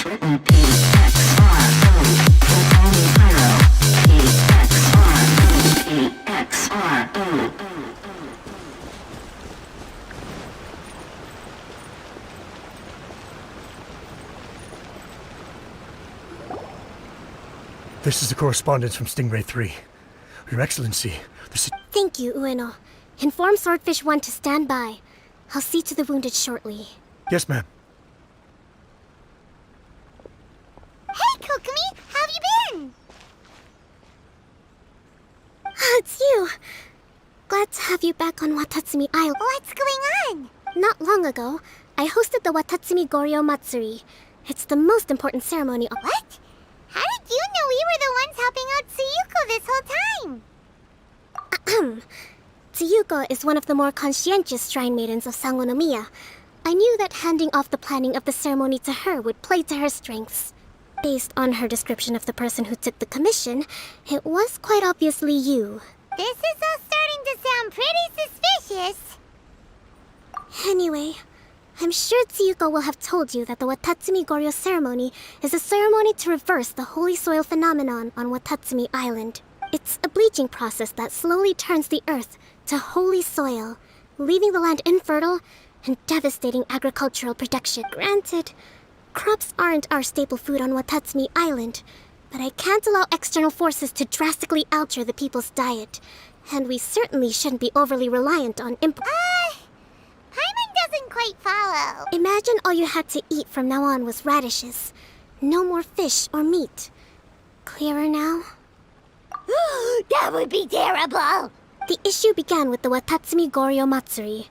It's written P-X-R-O, with only pyro. P-X-R-O, P-X-R-O. This is the correspondence from Stingray 3. Your Excellency, Thank you, Ueno. Inform Swordfish 1 to stand by. I'll see to the wounded shortly. Yes, ma'am. Hey, Kokomi! How have you been? It's you! Glad to have you back on Watatsumi Isle. What's going on? Not long ago, I hosted the Watatsumi Goryo Matsuri. It's the most important ceremony of— What? How did you know we were the ones helping out Tsuyuko this whole time? Tsuyuko is one of the more conscientious shrine maidens of Sangonomiya. I knew that handing off the planning of the ceremony to her would play to her strengths. Based on her description of the person who took the commission, it was quite obviously you. This is all starting to sound pretty suspicious. Anyway, I'm sure Tsuyuko will have told you that the Watatsumi Goryo ceremony is a ceremony to reverse the holy soil phenomenon on Watatsumi Island. It's a bleaching process that slowly turns the earth to holy soil, leaving the land infertile and devastating agricultural production. Granted, crops aren't our staple food on Watatsumi Island, but I can't allow external forces to drastically alter the people's diet, and we certainly shouldn't be overly reliant on import. Paimon doesn't quite follow. Imagine all you had to eat from now on was radishes. No more fish or meat. Clearer now? That would be terrible! The issue began with the Watatsumi Goryo Matsuri.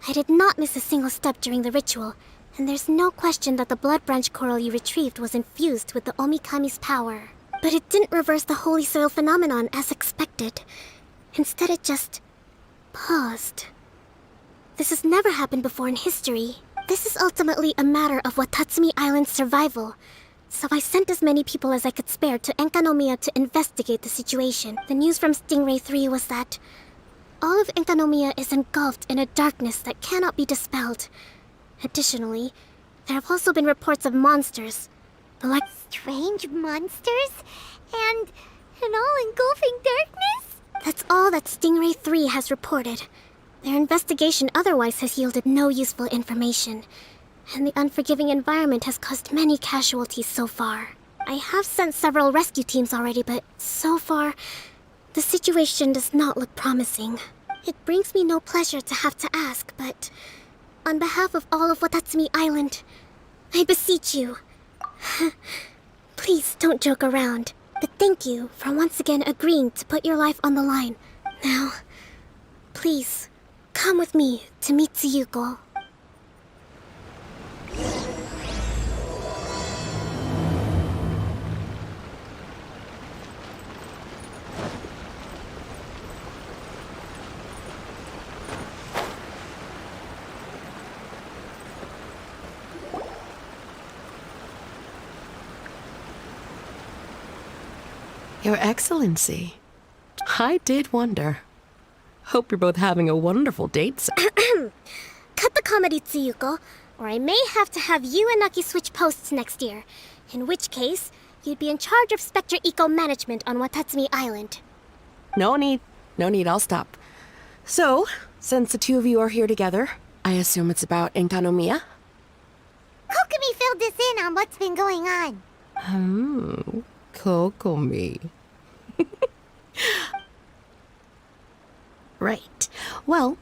I did not miss a single step during the ritual, and there's no question that the blood branch coral you retrieved was infused with the Omikami's power. But it didn't reverse the holy soil phenomenon as expected. Instead, it just paused. This has never happened before in history. This is ultimately a matter of Watatsumi Island's survival. So I sent as many people as I could spare to Enkanomiya to investigate the situation. The news from Stingray 3 was that all of Enkanomiya is engulfed in a darkness that cannot be dispelled. Additionally, there have also been reports of monsters. Strange monsters? And an all-engulfing darkness? That's all that Stingray 3 has reported. Their investigation otherwise has yielded no useful information, and the unforgiving environment has caused many casualties so far. I have sent several rescue teams already, but so far, the situation does not look promising. It brings me no pleasure to have to ask, but on behalf of all of Watatsumi Island, I beseech you, please don't joke around. But thank you for once again agreeing to put your life on the line. Now, please, come with me to meet Tsuyuko. Your Excellency, I did wonder. Hope you're both having a wonderful date. Cut the comedy, Tsuyuko, or I may have to have you and Naki switch posts next year. In which case, you'd be in charge of Spectre Eco Management on Watatsumi Island. No need, I'll stop. So, since the two of you are here together, I assume it's about Enkanomiya? Kokomi filled us in on what's been going on. Kokomi. Right. Well,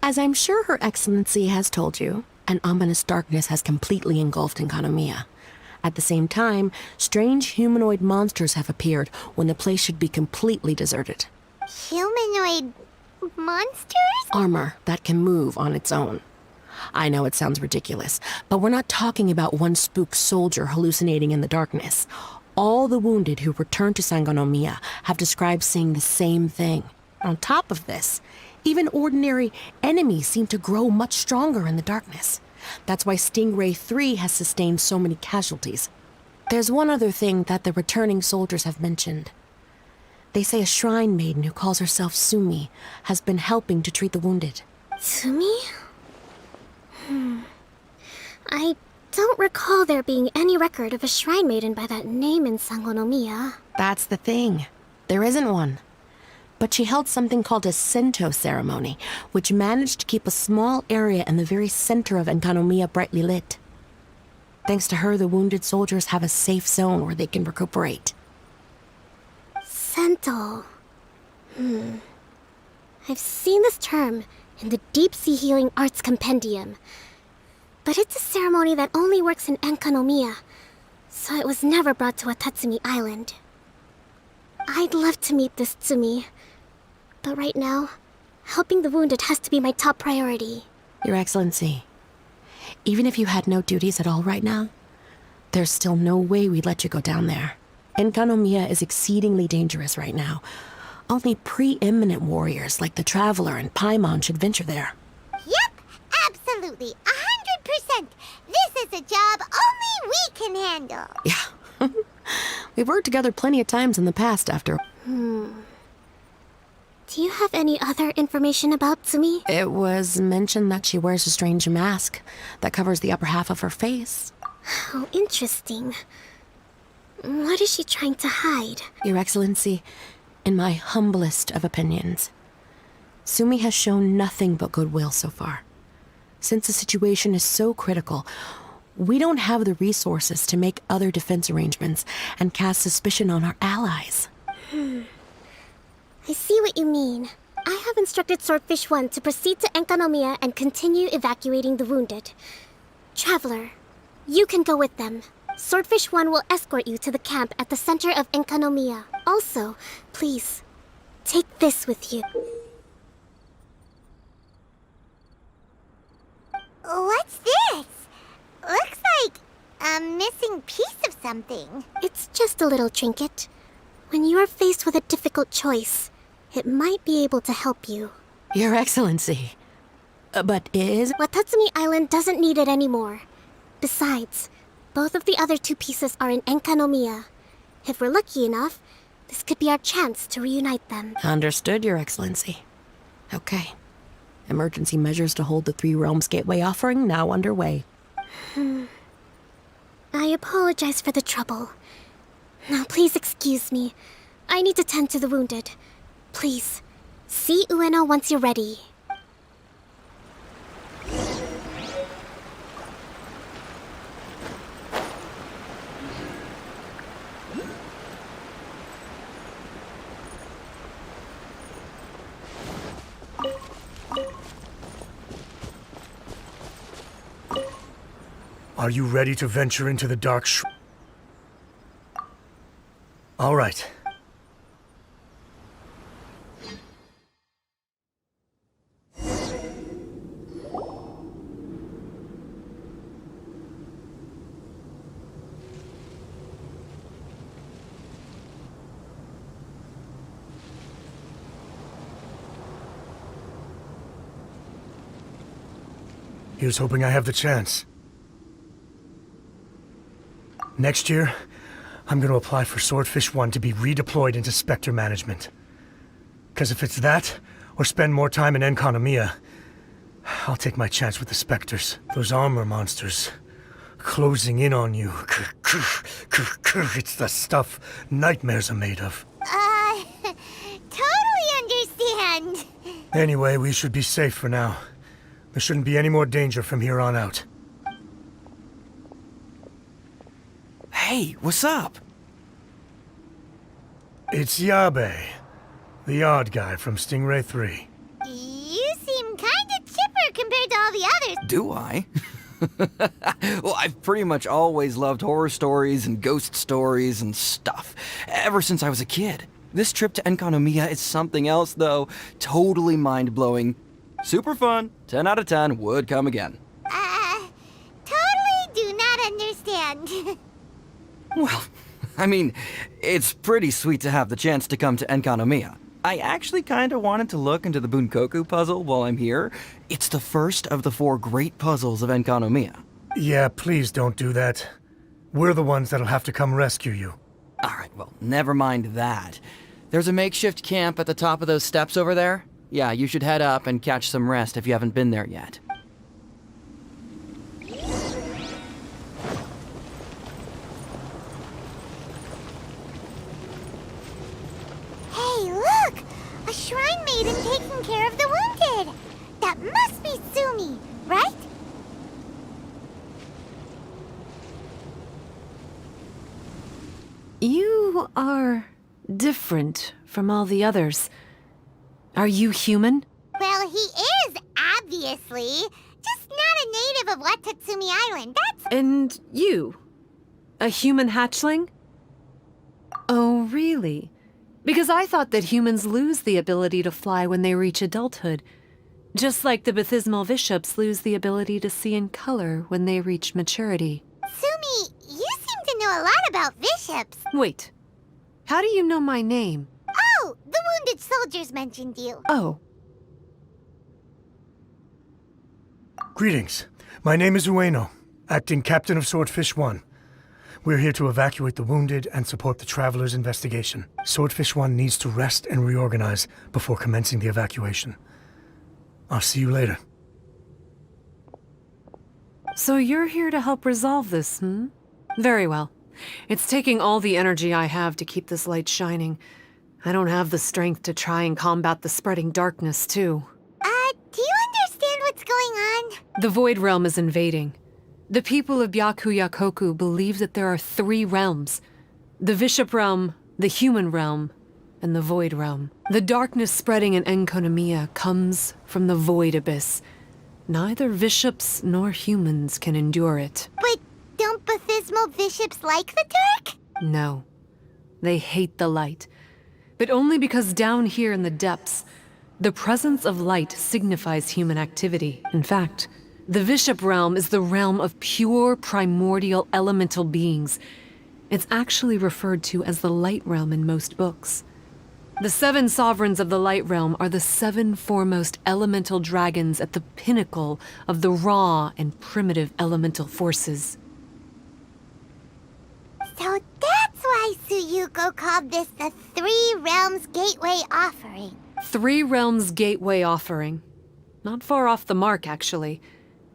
as I'm sure Her Excellency has told you, an ominous darkness has completely engulfed Enkanomiya. At the same time, strange humanoid monsters have appeared when the place should be completely deserted. Humanoid monsters? Armor that can move on its own. I know it sounds ridiculous, but we're not talking about one spooked soldier hallucinating in the darkness. All the wounded who returned to Sangonomiya have described seeing the same thing. On top of this, even ordinary enemies seem to grow much stronger in the darkness. That's why Stingray 3 has sustained so many casualties. There's one other thing that the returning soldiers have mentioned. They say a shrine maiden who calls herself Sumi has been helping to treat the wounded. Sumi? I don't recall there being any record of a shrine maiden by that name in Sangonomiya. That's the thing. There isn't one. But she held something called a Sento ceremony, which managed to keep a small area in the very center of Enkanomiya brightly lit. Thanks to her, the wounded soldiers have a safe zone where they can recuperate. Sento. I've seen this term in the Deep Sea Healing Arts Compendium. But it's a ceremony that only works in Enkanomiya, so it was never brought to Watatsumi Island. I'd love to meet this Tsumi, but right now, helping the wounded has to be my top priority. Your Excellency, even if you had no duties at all right now, there's still no way we'd let you go down there. Enkanomiya is exceedingly dangerous right now. Only preeminent warriors like the Traveler and Paimon should venture there. Yep, absolutely, 100%. This is a job only we can handle. Yeah. We've worked together plenty of times in the past after... Do you have any other information about Tsumi? It was mentioned that she wears a strange mask that covers the upper half of her face. How interesting. What is she trying to hide? Your Excellency, in my humblest of opinions, Tsumi has shown nothing but goodwill so far. Since the situation is so critical, we don't have the resources to make other defense arrangements and cast suspicion on our allies. I see what you mean. I have instructed Swordfish 1 to proceed to Enkanomiya and continue evacuating the wounded. Traveler, you can go with them. Swordfish 1 will escort you to the camp at the center of Enkanomiya. Also, please, take this with you. What's this? Looks like a missing piece of something. It's just a little trinket. When you are faced with a difficult choice, it might be able to help you. Your Excellency, but is... Watatsumi Island doesn't need it anymore. Besides, both of the other two pieces are in Enkanomiya. If we're lucky enough, this could be our chance to reunite them. Understood, Your Excellency. Okay. Emergency measures to hold the Three Realms Gateway offering now underway. I apologize for the trouble. Now please excuse me. I need to tend to the wounded. Please, see Ueno once you're ready. Are you ready to venture into the dark All right. Here's hoping I have the chance. Next year, I'm going to apply for Swordfish 1 to be redeployed into Spectre management. Because if it's that, or spend more time in Enkanomiya, I'll take my chance with the Spectres. Those armor monsters, closing in on you. It's the stuff nightmares are made of. Totally understand. Anyway, we should be safe for now. There shouldn't be any more danger from here on out. Hey, what's up? It's Yabe, the odd guy from Stingray 3. You seem kinda chipper compared to all the others. Do I? Well, I've pretty much always loved horror stories and ghost stories and stuff, ever since I was a kid. This trip to Enkanomiya is something else, though. Totally mind-blowing. Super fun. 10 out of 10 would come again. Totally do not understand. Well, I mean, it's pretty sweet to have the chance to come to Enkanomiya. I actually kinda wanted to look into the Bunkoku puzzle while I'm here. It's the first of the 4 great puzzles of Enkanomiya. Yeah, please don't do that. We're the ones that'll have to come rescue you. Alright, well, never mind that. There's a makeshift camp at the top of those steps over there. Yeah, you should head up and catch some rest if you haven't been there yet. shrine maiden taking care of the wounded. That must be Sumi, right? You are different from all the others. Are you human? Well, he is, obviously. Just not a native of Watatsumi Island, that's... And you? A human hatchling? Oh, really? Because I thought that humans lose the ability to fly when they reach adulthood. Just like the baptismal bishops lose the ability to see in color when they reach maturity. Sumi, you seem to know a lot about bishops. Wait, how do you know my name? Oh, the wounded soldiers mentioned you. Oh, Greetings. My name is Ueno, acting captain of Swordfish 1. We're here to evacuate the wounded and support the traveler's investigation. Swordfish 1 needs to rest and reorganize before commencing the evacuation. I'll see you later. so you're here to help resolve this, Very well. It's taking all the energy I have to keep this light shining. I don't have the strength to try and combat the spreading darkness, too. Do you understand what's going on? The Void Realm is invading. The people of Byakuyakoku believe that there are 3 realms. The Bishop Realm, the Human Realm, and the Void Realm. The darkness spreading in Enkonomiya comes from the Void Abyss. Neither bishops nor humans can endure it. But don't baptismal bishops like the dark? No. They hate the light. But only because down here in the depths, the presence of light signifies human activity. In fact, the Bishop Realm is the realm of pure primordial elemental beings. It's actually referred to as the Light Realm in most books. The 7 sovereigns of the Light Realm are the 7 foremost elemental dragons at the pinnacle of the raw and primitive elemental forces. So that's why Tsuyuko called this the 3 Realms Gateway Offering. 3 Realms Gateway Offering. Not far off the mark, actually.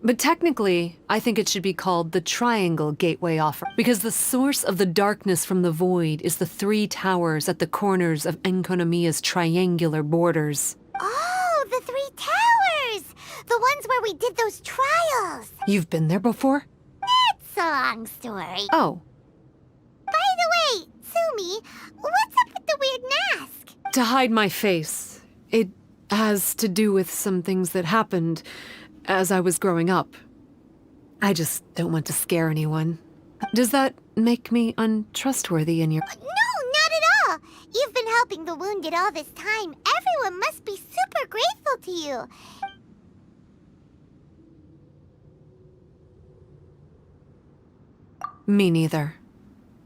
But technically, I think it should be called the Triangle Gateway Offering, because the source of the darkness from the void is the 3 towers at the corners of Enkonomiya's triangular borders. Oh, the 3 towers! The ones where we did those trials! You've been there before? It's a long story. Oh, By the way, Sumi, what's up with the weird mask? to hide my face. It has to do with some things that happened as I was growing up. I just don't want to scare anyone. Does that make me untrustworthy in your... No, not at all! You've been helping the wounded all this time. Everyone must be super grateful to you. Me neither.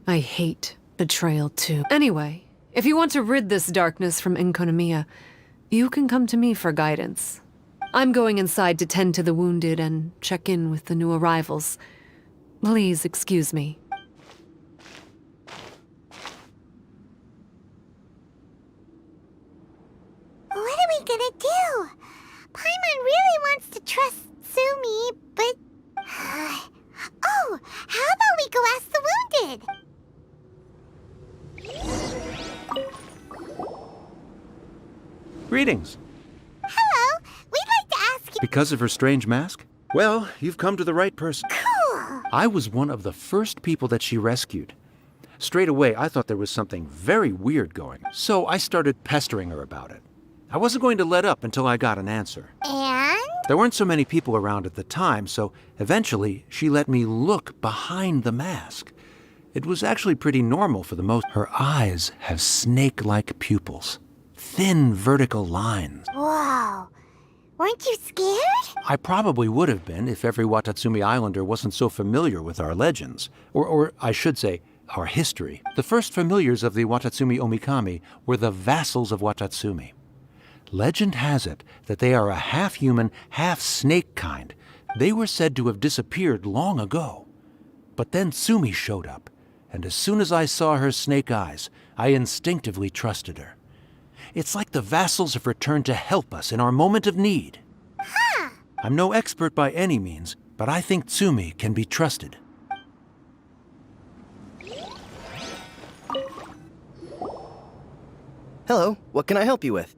I hate betrayal too. Anyway, if you want to rid this darkness from Enkonomiya, you can come to me for guidance. I'm going inside to tend to the wounded and check in with the new arrivals. Please excuse me. What are we gonna do? Paimon really wants to trust Sumi, but... Oh, how about we go ask the wounded? Greetings. Hello, we'd like to ask you... Because of her strange mask? Well, you've come to the right person. Cool. I was one of the first people that she rescued. Straight away, I thought there was something very weird going, so I started pestering her about it. I wasn't going to let up until I got an answer. And? There weren't so many people around at the time, so eventually she let me look behind the mask. It was actually pretty normal for the most. Her eyes have snake-like pupils, thin vertical lines. Whoa. Weren't you scared? I probably would have been if every Watatsumi Islander wasn't so familiar with our legends, or I should say, our history. The first familiars of the Watatsumi Omikami were the vassals of Watatsumi. Legend has it that they are a half-human, half-snake kind. They were said to have disappeared long ago. But then Sumi showed up, and as soon as I saw her snake eyes, I instinctively trusted her. It's like the vassals have returned to help us in our moment of need. Huh. I'm no expert by any means, but I think Sumi can be trusted. Hello, what can I help you with?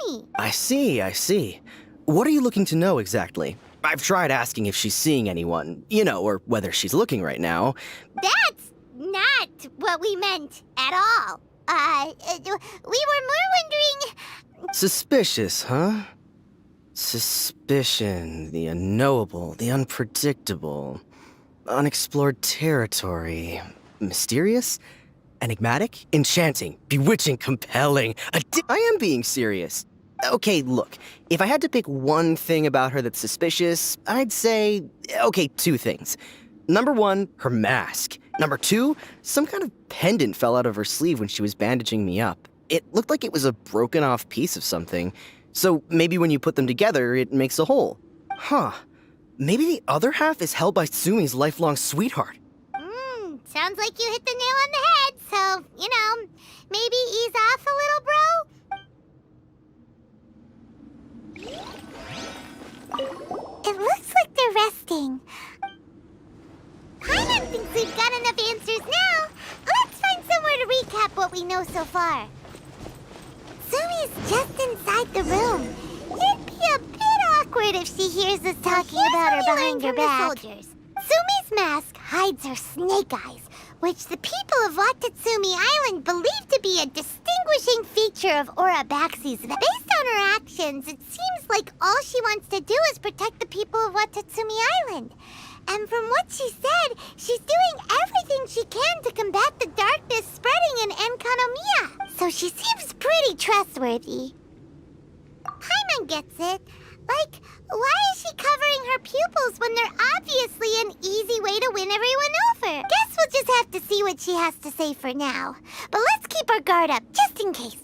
Sumi. I see. What are you looking to know exactly? I've tried asking if she's seeing anyone, or whether she's looking right now. That's not what we meant at all. We were more wondering... Suspicious, huh? Suspicion, the unknowable, the unpredictable, unexplored territory. Mysterious? Enigmatic? Enchanting? Bewitching? Compelling? I am being serious. Okay, look, if I had to pick one thing about her that's suspicious, I'd say, two things. Number one, her mask. Number two, some kind of pendant fell out of her sleeve when she was bandaging me up. It looked like it was a broken off piece of something. So maybe when you put them together, it makes a whole. Huh. Maybe the other half is held by Sumi's lifelong sweetheart. Sounds like you hit the nail on the head, so, maybe ease off a little, bro? It looks like they're resting. Paimon thinks we've got enough answers now. Let's find somewhere to recap what we know so far. Sumi's just inside the room. It'd be a bit awkward if she hears us talking about her behind her back. Sumi's mask hides her snake eyes, which the people of Watatsumi Island believe to be a distinguishing feature of Urabaxi's. Based on her actions, it seems like all she wants to do is protect the people of Watatsumi Island. And from what she said, she's doing everything she can to combat the darkness spreading in Enkanomiya. So she seems pretty trustworthy. Paimon gets it. Like, why is she covering her pupils when they're obviously an easy way to win everyone over? Guess we'll just have to see what she has to say for now. But let's keep our guard up, just in case.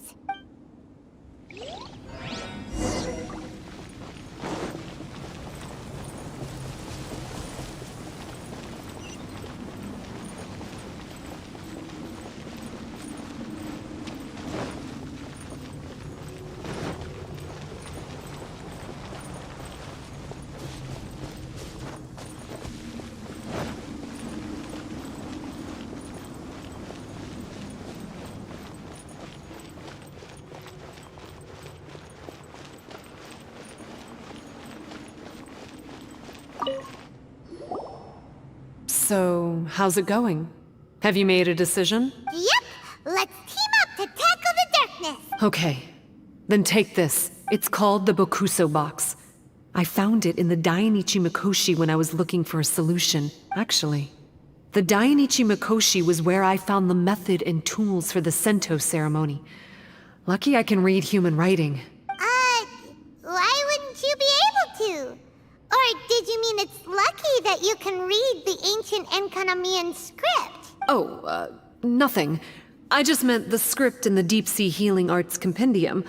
So, how's it going? Have you made a decision? Yep, let's team up to tackle the darkness. Okay, then take this. It's called the Bokuso box. I found it in the Dainichi Mikoshi when I was looking for a solution. Actually, the Dainichi Mikoshi was where I found the method and tools for the Sento ceremony. Lucky I can read human writing. Why wouldn't you be able to? Or did you mean it's lucky that you can read the ancient Enkanomian script? Oh, nothing. I just meant the script in the Deep Sea Healing Arts Compendium.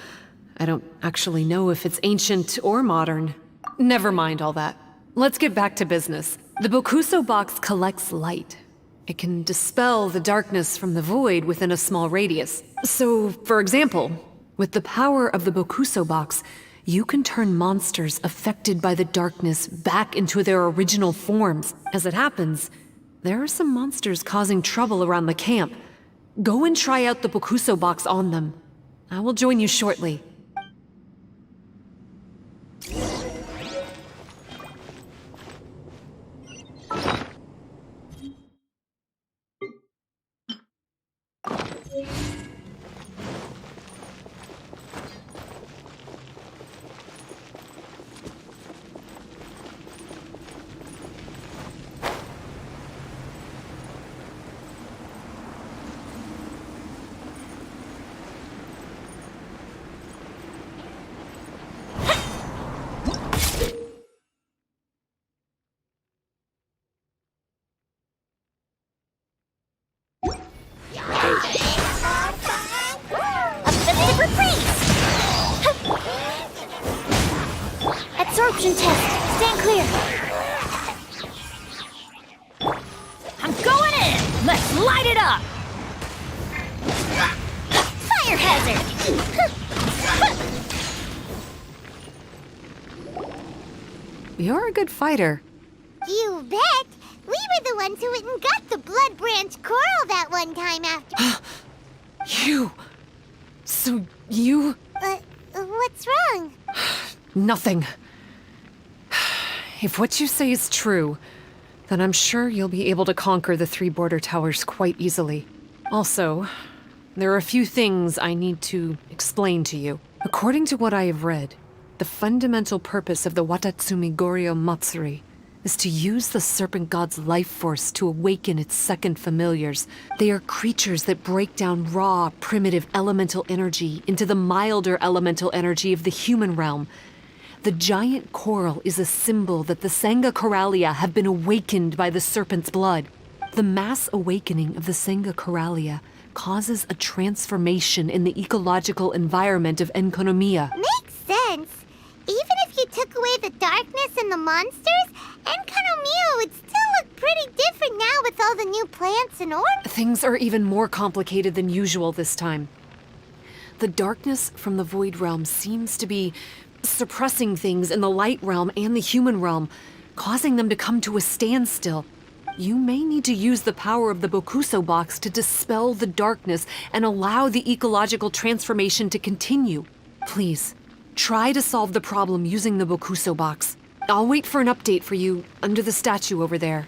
I don't actually know if it's ancient or modern. Never mind all that. Let's get back to business. The Bokuso box collects light. It can dispel the darkness from the void within a small radius. So, for example, with the power of the Bokuso box, you can turn monsters affected by the darkness back into their original forms. As it happens, there are some monsters causing trouble around the camp. Go and try out the Bokuso box on them. I will join you shortly. Absorption test. Stand clear. I'm going in! Let's light it up! Fire hazard! You're a good fighter. You bet! We were the ones who went and got the blood branch coral that one time after... You... So you... Well, what's wrong? Nothing. If what you say is true, then I'm sure you'll be able to conquer the 3 border towers quite easily. Also, there are a few things I need to explain to you. According to what I have read, the fundamental purpose of the Watatsumi Goryo Matsuri is to use the serpent god's life force to awaken its second familiars. They are creatures that break down raw, primitive elemental energy into the milder elemental energy of the human realm. The giant coral is a symbol that the Sangha Coralia have been awakened by the serpent's blood. The mass awakening of the Sangha Coralia causes a transformation in the ecological environment of Enkonomiya. Makes sense. Even if you took away the darkness and the monsters, Enkonomiya would still look pretty different now with all the new plants and ornaments. Things are even more complicated than usual this time. The darkness from the Void Realm seems to be suppressing things in the Light Realm and the human realm, causing them to come to a standstill. You may need to use the power of the Bokuso box to dispel the darkness and allow the ecological transformation to continue. Please, try to solve the problem using the Bokuso box. I'll wait for an update for you under the statue over there.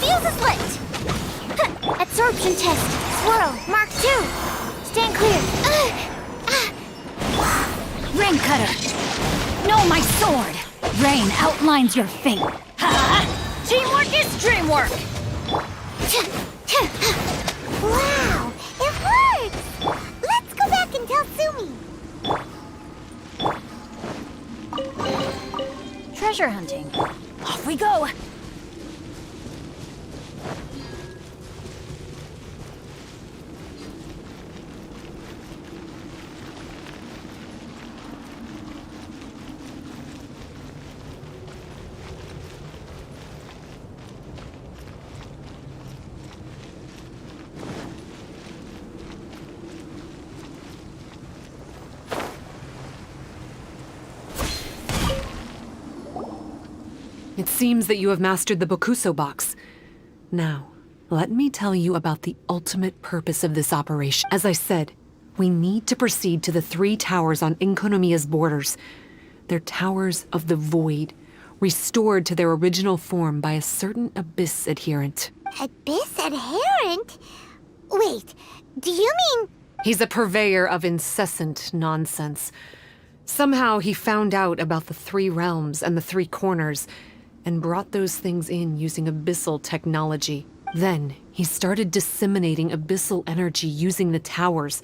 Fuse is lit! Absorption test. Swirl. Mark 2. Stand clear. Rain cutter! No, my sword! Rain outlines your fate. Ha! Teamwork is dreamwork! Wow! It works! Let's go back and tell Sumi. Treasure hunting. Off we go! It seems that you have mastered the Bokuso box. Now, let me tell you about the ultimate purpose of this operation. As I said, we need to proceed to the 3 towers on Enkonomiya's borders. They're towers of the void, restored to their original form by a certain Abyss adherent. Abyss adherent? Wait, do you mean... He's a purveyor of incessant nonsense. Somehow he found out about the 3 realms and the 3 corners, and brought those things in using abyssal technology. Then, he started disseminating abyssal energy using the towers.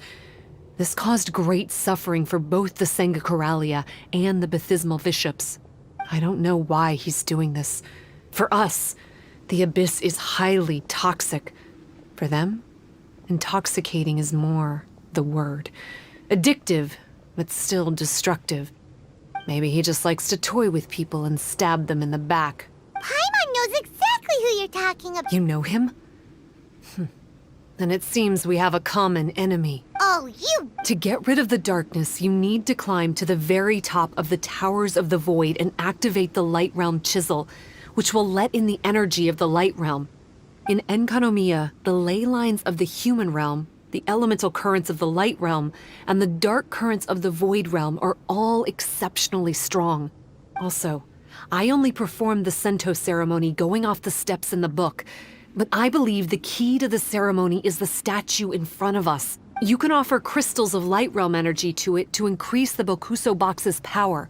This caused great suffering for both the Sangha Coralia and the Baptismal Bishops. I don't know why he's doing this. For us, the abyss is highly toxic. For them, intoxicating is more the word. Addictive, but still destructive. Maybe he just likes to toy with people and stab them in the back. Paimon knows exactly who you're talking about. You know him? Then it seems we have a common enemy. Oh, you... To get rid of the darkness, you need to climb to the very top of the Towers of the Void and activate the Light Realm Chisel, which will let in the energy of the Light Realm. In Enkonomiya, the ley lines of the human realm, the elemental currents of the Light Realm, and the dark currents of the Void Realm are all exceptionally strong. Also, I only performed the Sento ceremony going off the steps in the book, but I believe the key to the ceremony is the statue in front of us. You can offer crystals of Light Realm energy to it to increase the Bokuso box's power.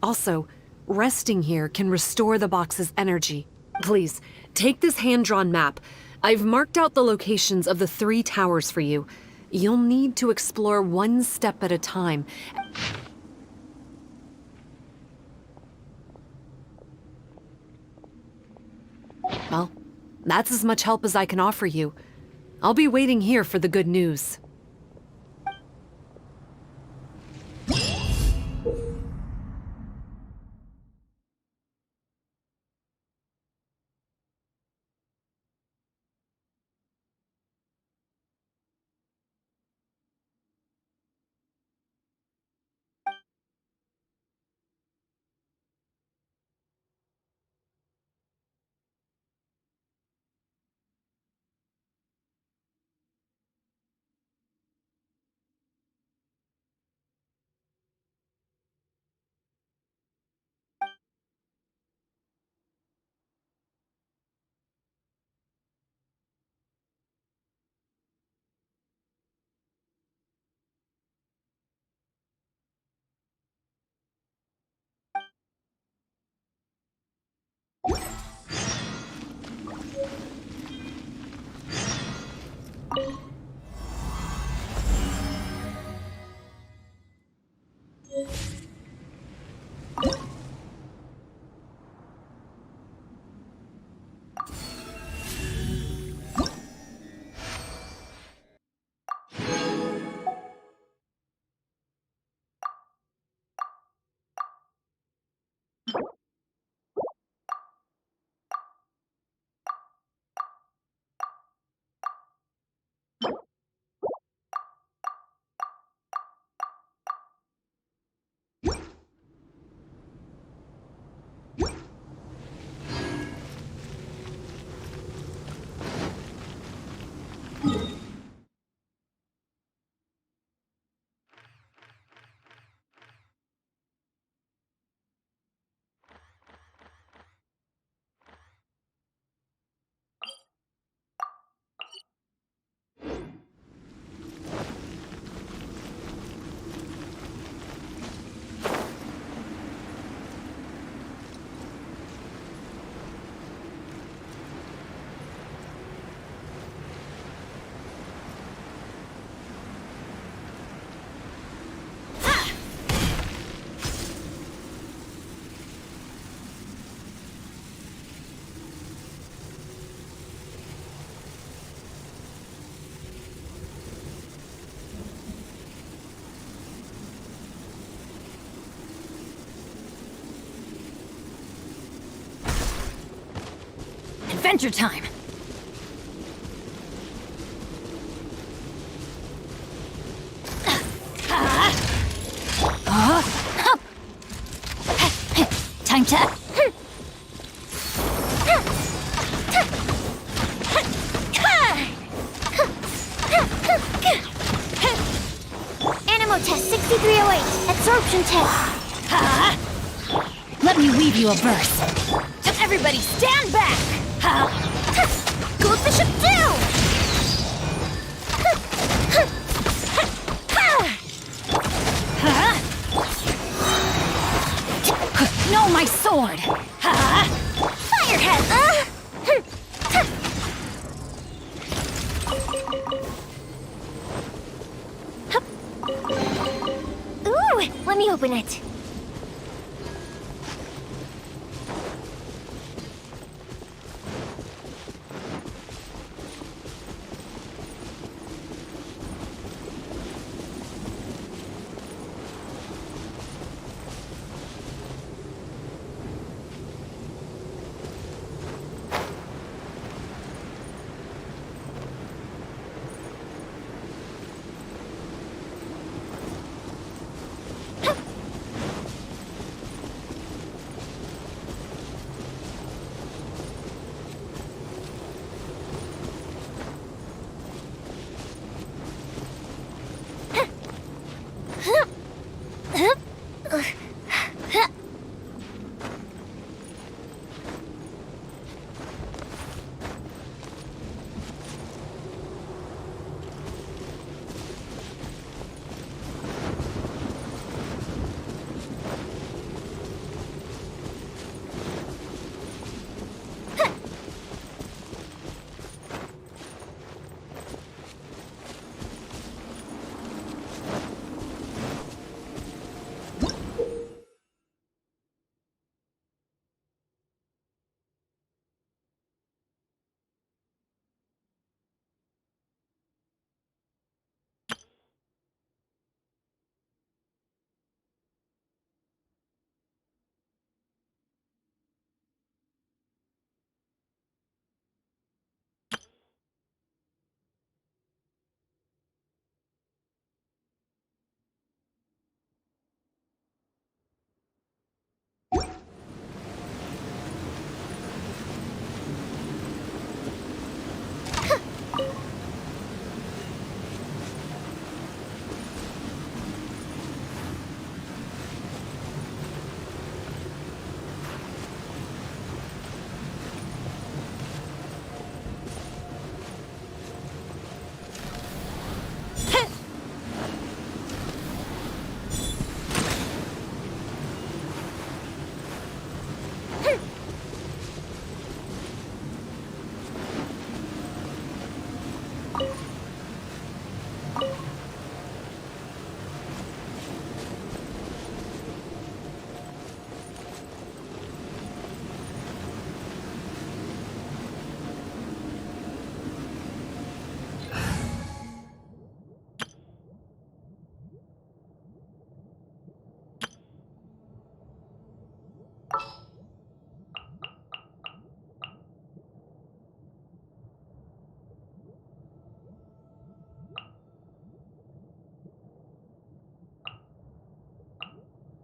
Also, resting here can restore the box's energy. Please, take this hand-drawn map. I've marked out the locations of the 3 towers for you. You'll need to explore one step at a time. Well, that's as much help as I can offer you. I'll be waiting here for the good news. Adventure time! Time to... Animo test 6308. Absorption test. Let me weave you a verse. To everybody, stand back! Go Bishop down! No, my sword! Firehead! Ooh, let me open it.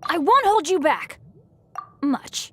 I won't hold you back. Much.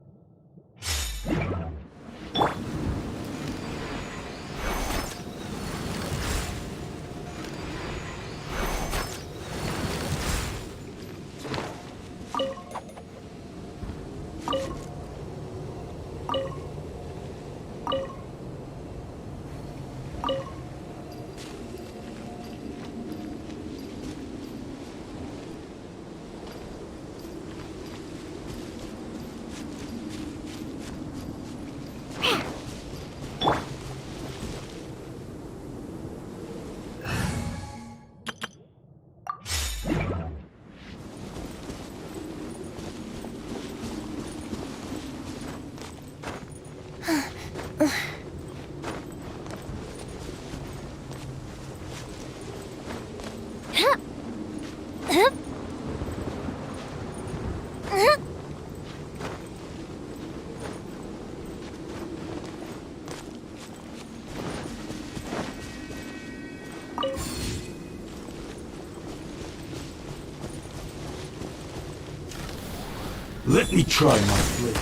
Let me try my blade.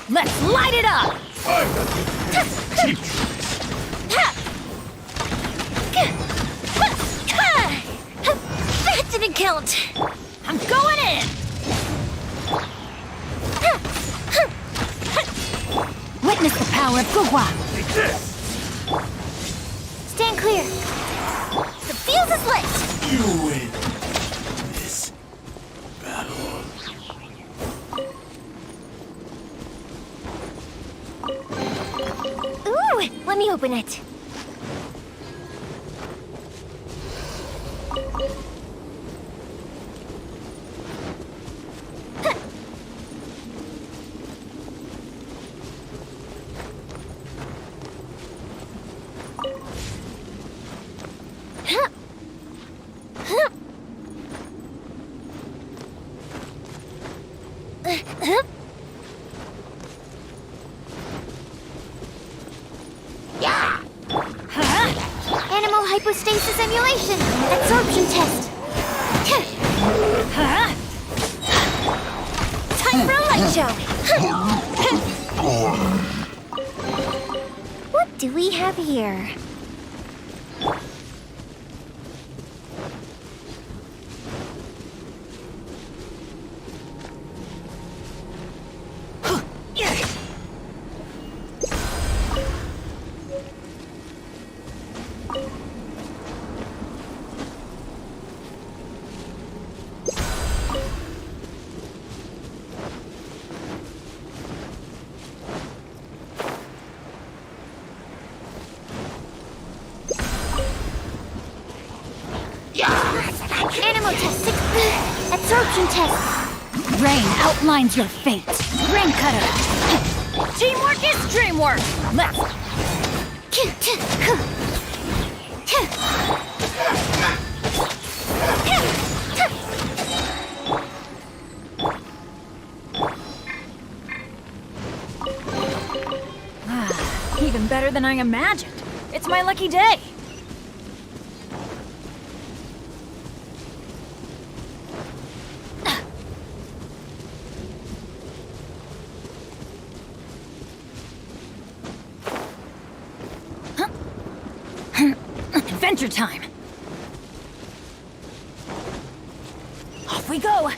Let's light it up! Cheap That didn't count! I'm going in! Witness the power of Gugwa! Take this! Stand clear. The fuse is lit. You win this battle. Ooh, let me open it. Animal hypostasis emulation. Absorption test. Time for a light show. What do we have here? Animal test 6. Absorption test. Rain outlines your fate. Rain cutter. Teamwork is dreamwork. Let's. Even better than I imagined. It's my lucky day. Adventure time! Off we go!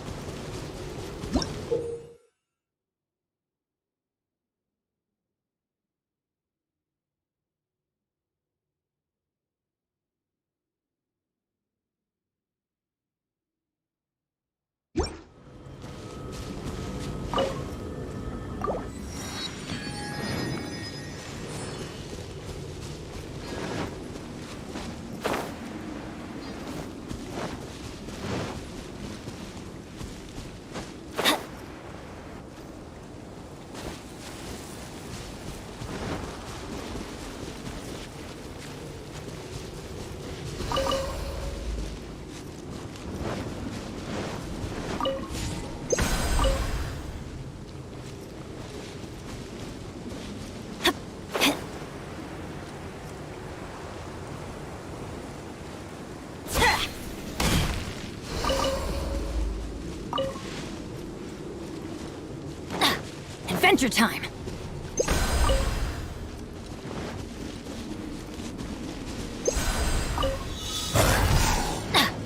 adventure time!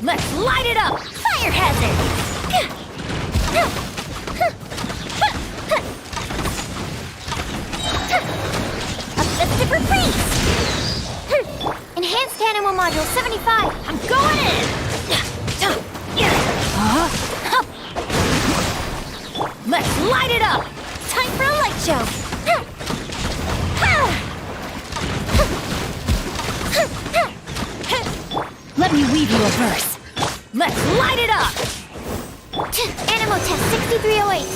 Let's light it up! Fire hazard! A Christopher freeze! Enhanced animal module 75. I'm going in! Let's light it up! Time for a light show. Let me weave you a verse. Let's light it up! Animal test 6308.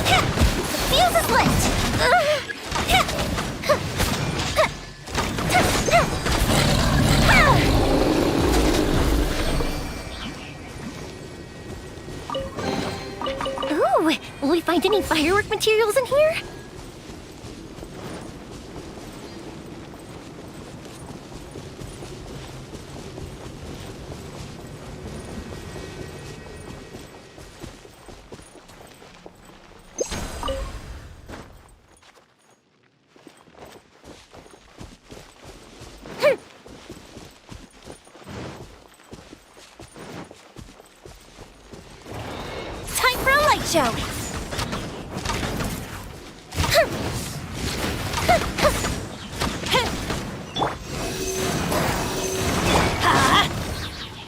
The fuse is lit. Ooh, will we find any firework materials in here? Time for a light show.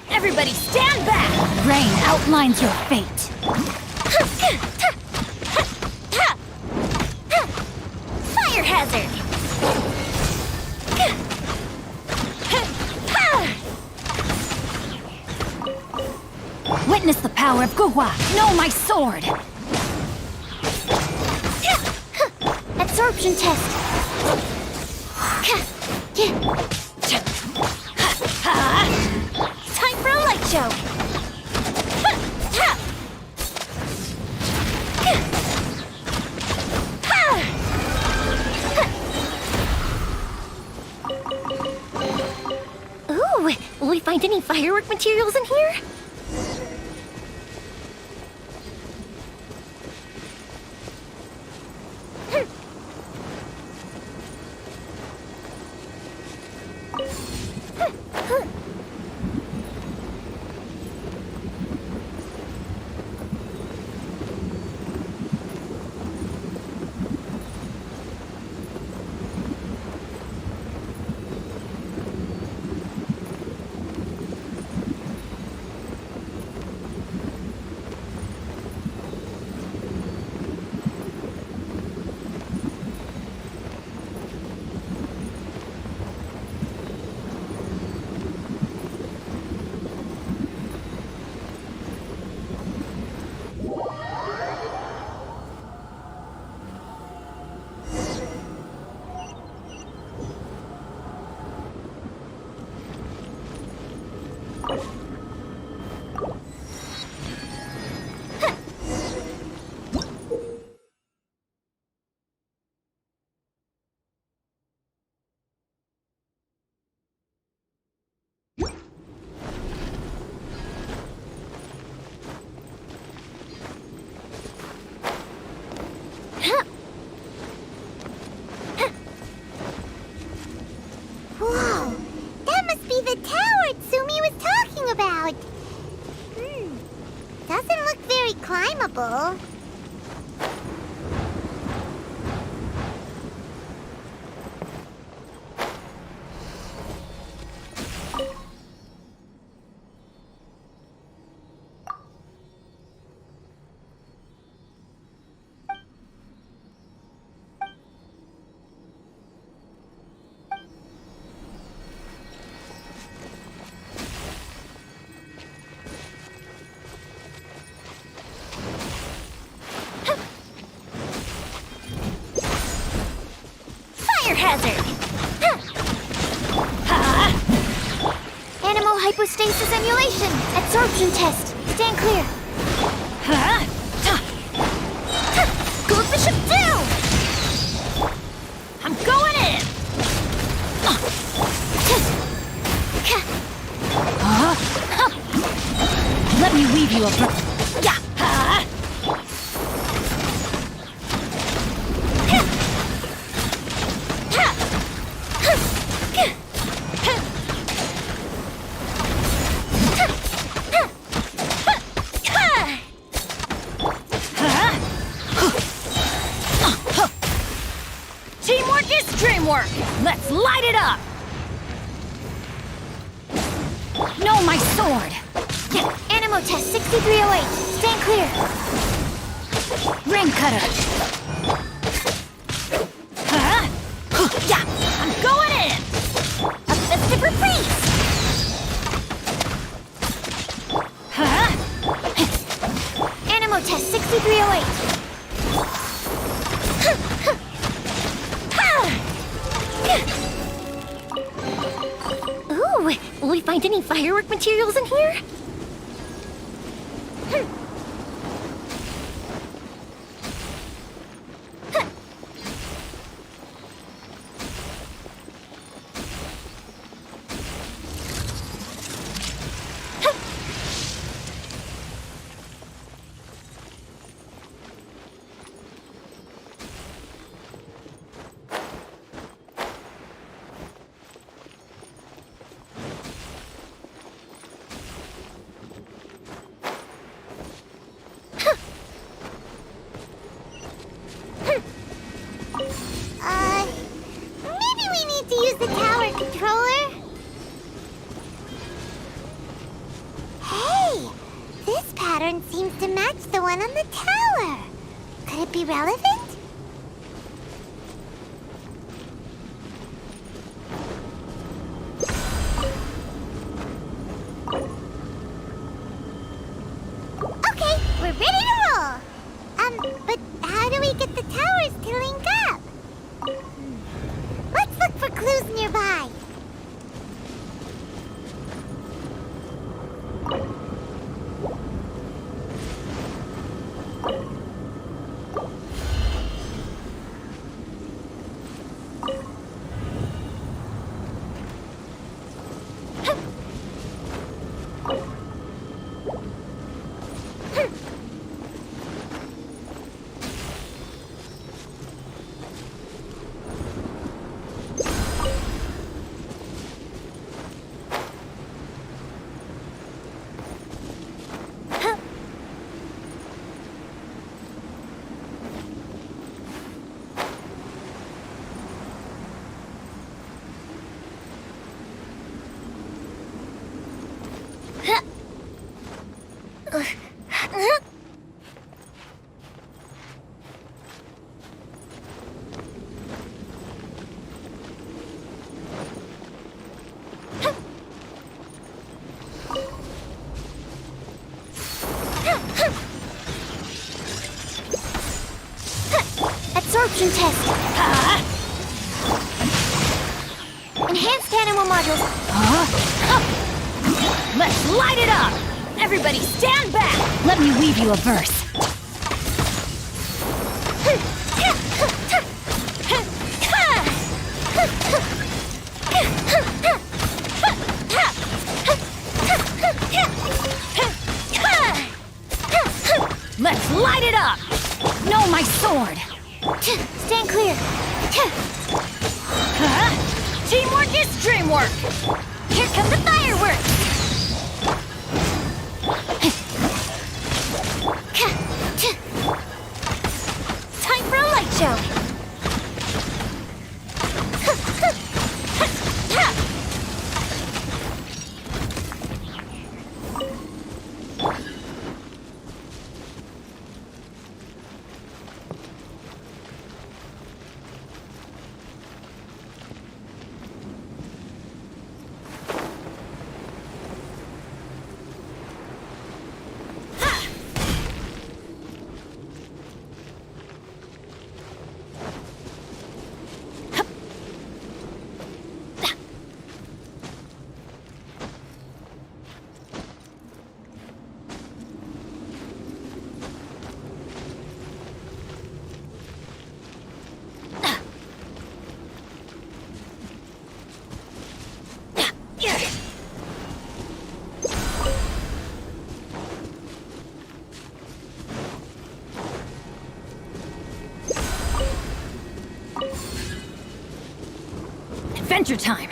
Everybody stand back! Rain outlines your fate. Fire hazard. Witness the power of Guhua. Know my sword. Absorption test. Time for a light show. Ooh, will we find any firework materials in here? Whoa! That must be the tower Tsumi was talking about! Doesn't look very climbable. Hazard! Animal hypostasis emulation! Absorption test! Stand clear! Go Bishop down! I'm going in! Let me weave you a work! Let's light it up! No, my sword! Animal test 6308. Stand clear. Ring cutter! Huh? Yeah, I'm going in! A festive reprise. Huh? Animal test 6308. Ooh, will we find any firework materials in here? Maybe we need to use the tower controller. Hey, this pattern seems to match the one on the tower. Could it be relevant? Okay, we're ready to roll. But how do we get the towers to link up? Let's look for clues nearby. Absorption test. Enhanced animal modules. Let's light it up! Everybody stand back! Let me weave you a verse. Let's light it up! No, my sword! Stand clear. Teamwork is dreamwork! Here come the fireworks. Time for a light show. Adventure time!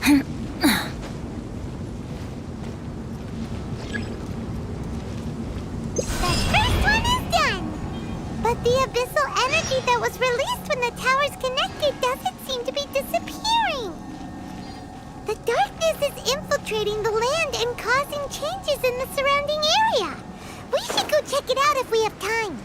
First one is done! But the abyssal energy that was released when the towers connected doesn't seem to be disappearing. The darkness is infiltrating the land and causing changes in the surrounding area. We should go check it out if we have time.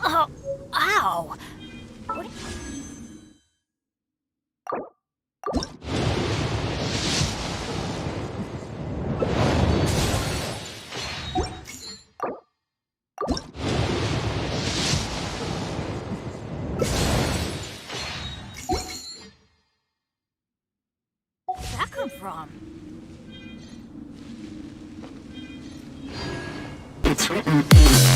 Oh, ow! What? Where'd that come from? It's written in